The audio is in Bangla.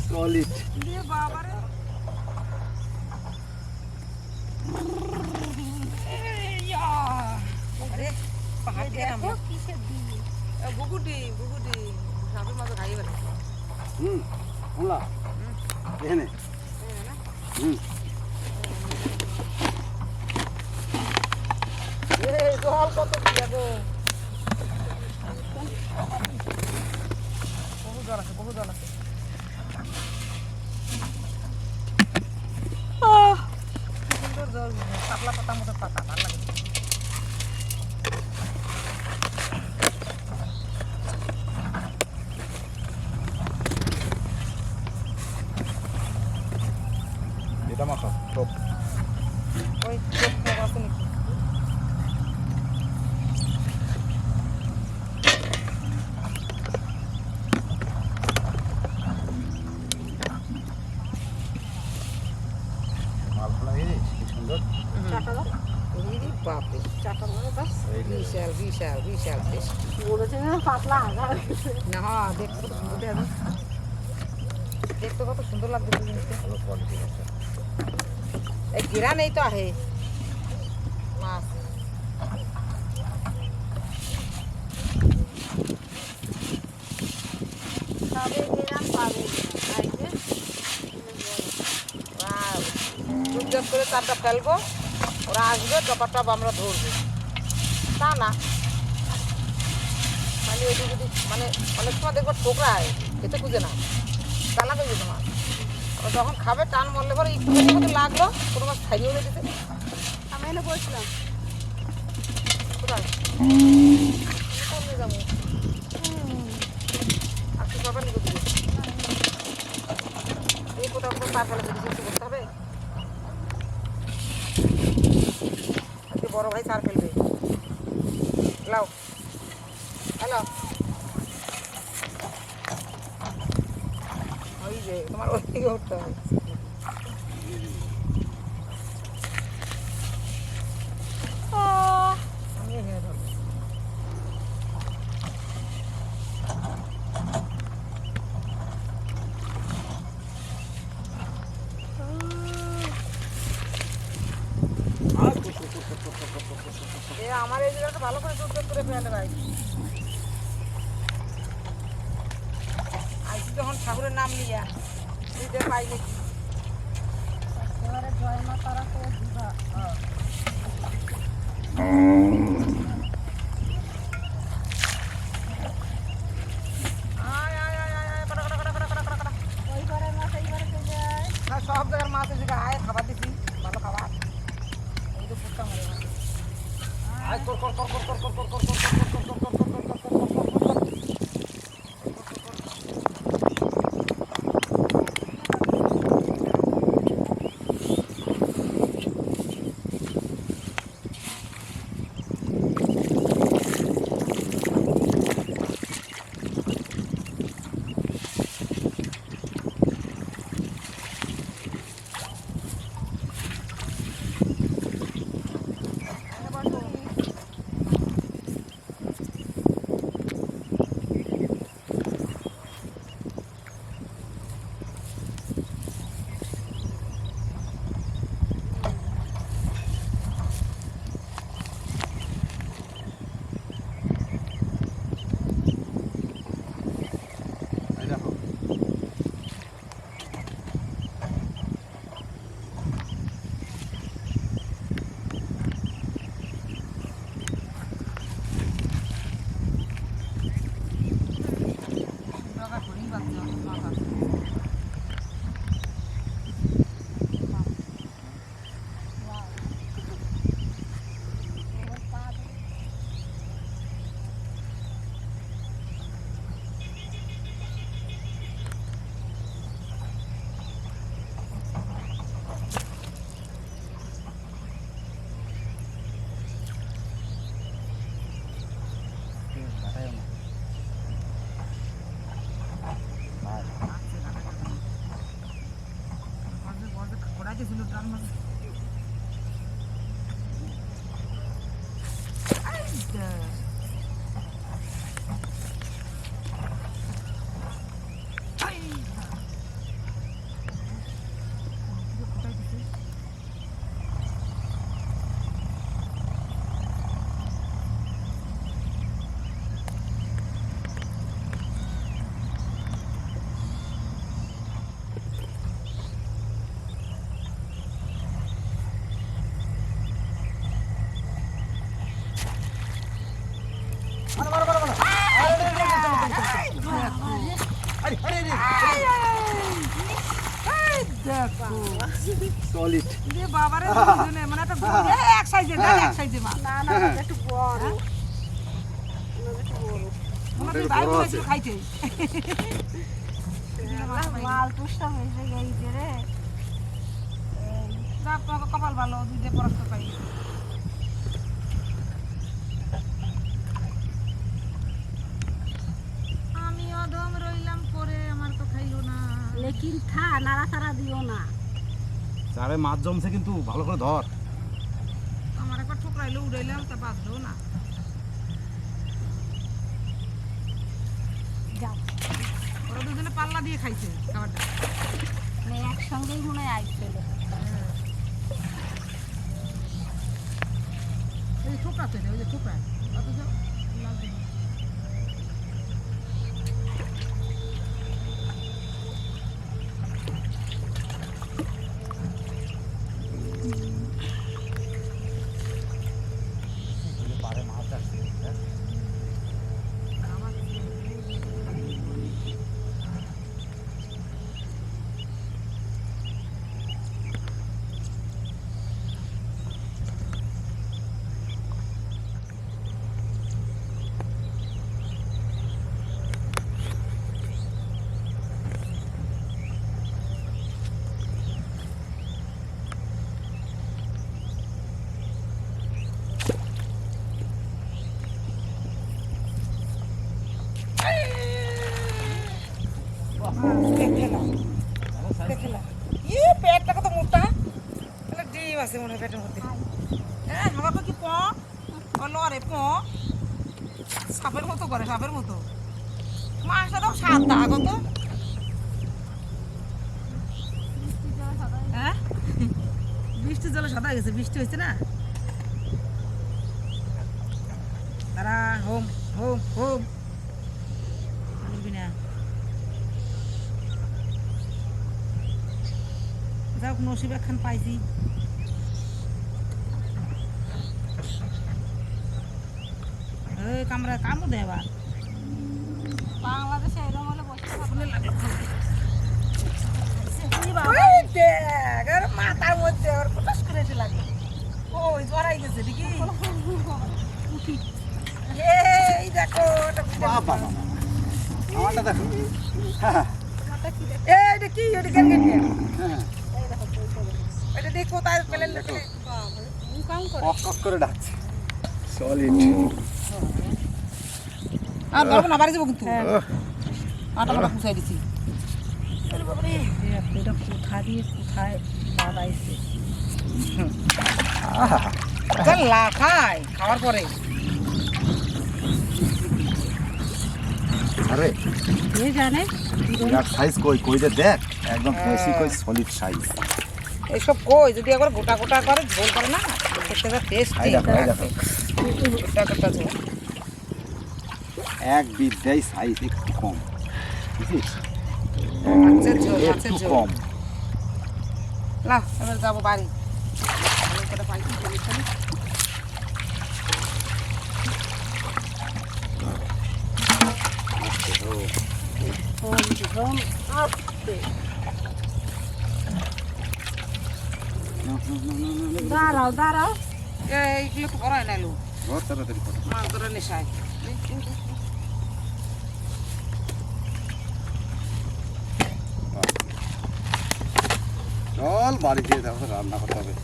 সলিড বুকুটি বুকুটি সাপের মাঝে খাইয়ে ফেলে বললা এখানে জল কত দিয়ে গো বহু জল আছে বহু জল আছে সুন্দর জল পাতলা পাতা মতো পাতা ভালো লাগে এটা মাখা টপ ওই চোখ আছে নাকি মালপোলা এই কি সুন্দর চাটা দাও এই বাপরে চাটা মানে বাস বিশাল বিশাল বিশাল বলেছে না পাতলা আগা না দেখতে কত সুন্দর দেখা দেখতে কত সুন্দর লাগছে জিনিসটা ভালো কোয়ালিটি আছে এই গিরা নেই তো আহে মাছ তবে গেলাম পাবে দুধ করে চারটা ফেলবো ওরা আসবে টপার টপ আমরা ধরবো তা না খালি ওই যদি মানে অনেক সময় দেখবো ঠোকরায় খেতে খুঁজে না চালা হয়ে যেত মাছ আবার যখন খাবে টান মরলে পরে একটুখানি মতো লাগলো কোনো মাছ খাইয়ে হয়ে যেতে আমি এনে বসলাম কোথায় করলে যাবো আজকে সকাল নিয়ে দিবে এই কোথাও কোথাও চা ফেলে যদি কিছু করতে হবে আজকে বড় ভাই সার ফেলবে লাও হ্যালো ওই যে তোমার ওই দিকে উঠতে হবে আমি এখানে ধরবো আমার এই জায়গাটা ভালো করে দুধ করে ফেলে ভাই আইসি যখন ঠাকুরের নাম নিয়ে দিতে পাই নাকি এবারে জয় মা তারা তো দিবা ওইবারে মাছ এইবারে তো যায় সব জায়গার মাছ এসে আয় খাবার দিছি ভালো খাবার এই তো ফুটটা মরে না আয় কর কর কর কর কর কর কর কর কর কর কর কর দেখো সলিড যে বাবারে দুজনে মানে একটা এক সাইজে না এক সাইজে মাছ না না ওটা একটু বড় ওটা একটু বড় মনে একটু ভাই বড় বলে আছে। খাইতে মাল পুষটা হয়েছে গেছে রে যা তোমাকে কপাল ভালো দুইটা পরাস্ত পাই আমি অদম রইলাম করে আমার তো খাইলো না লেকিন থা নাড়াচাড়া দিও না চারে মাছ জমছে কিন্তু ভালো করে ধর আমার একবার ঠোকরাইলো উড়াইলাম তা বাঁচলো না যাও ওরা দুজনে পাল্লা দিয়ে খাইছে খাবারটা মানে একসঙ্গেই মনে হয় আইছিল এই ঠোকরা তো ওই যে ঠোকরা অথচ লাগবে না। পারে মাছ আসছে আমার পেটটা কত মোটা তাহলে ডিম আছে মনে হয় পেটের মধ্যে হ্যাঁ আমার কি প লরে প সাপের মতো করে সাপের মতো মাছটা তো সাদা কত হ্যাঁ বৃষ্টির জলে সাদা হয়ে গেছে বৃষ্টি হয়েছে না তারা হোম হোম হোম না যাক নসিব একখান পাইছি কামড়া কামড় দে আবার বাংলাদেশে এরকম হলে বসে শুনে লাগলো কি বাবা দেখ আর মাথার মধ্যে আর পটাশ করে এসে লাগে ওই জড়াই গেছে দেখি এই দেখো এটা কি দেখো? বাবা আমারটা দেখো এটা কি এটা কেন কেন হ্যাঁ এটা দেখো তার পেলেন মুকাম করে কক কক করে ডাকছে সলিড আর ধরবো না বাড়ি যাবো কিন্তু আটা মাটা পুষাই দিছি এটা কোথা দিয়ে কোথায় দাঁড়াইছে লা খাই খাওয়ার পরে আরে কে জানে বিরাট সাইজ কই কই যে দেখ একদম বেশি কই সলিড সাইজ এইসব কই যদি একবার গোটা গোটা করে ঝোল করে না খেতে যা টেস্টি এই দেখো এই দেখো গোটা গোটা ঝোল এক বিদ্যাই সাইজ একটু কম বুঝিস মাছের ঝোল মাছের একটু ঝোল কম না এবার যাবো বাড়ি ভালো করে পাইছি চলে চলে ফোন আসতে দাঁড়াও দাঁড়াও এইগুলো তো করাই না লো বহুত তাড়াতাড়ি করো মাছ ধরে নেশায় চল বাড়ি যেয়ে দেখো রান্না করতে হবে